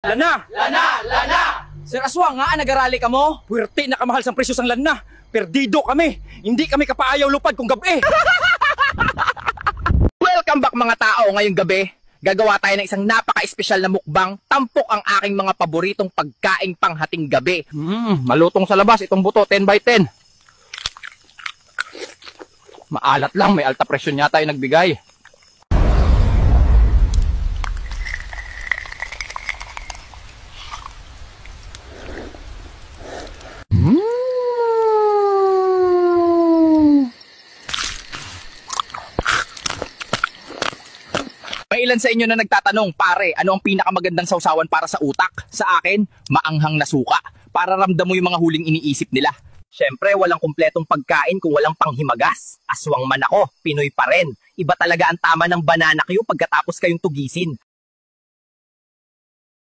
Lana! Lana! Lana! Sir Aswang, nga nag-arali ka mo? Puwerte na kamahal sang presyo sang lana. Perdido kami. Hindi kami kapaayaw lupad kung gabi. Welcome back mga tao. Ngayong gabi, gagawa tayo ng isang napaka-espesyal na mukbang. Tampok ang aking mga paboritong pagkaing panghating gabi. Malutong sa labas itong buto, 10 by 10. Maalat lang, may alta presyon yata yung nagbigay. May ilan sa inyo na nagtatanong, pare, ano ang pinakamagandang sausawan para sa utak? Sa akin, maanghang na suka. Para ramdam mo yung mga huling iniisip nila. Siyempre, walang kumpletong pagkain kung walang panghimagas. Aswang man ako, Pinoy pa rin. Iba talaga ang tama ng banana kayo pagkatapos kayong tugisin.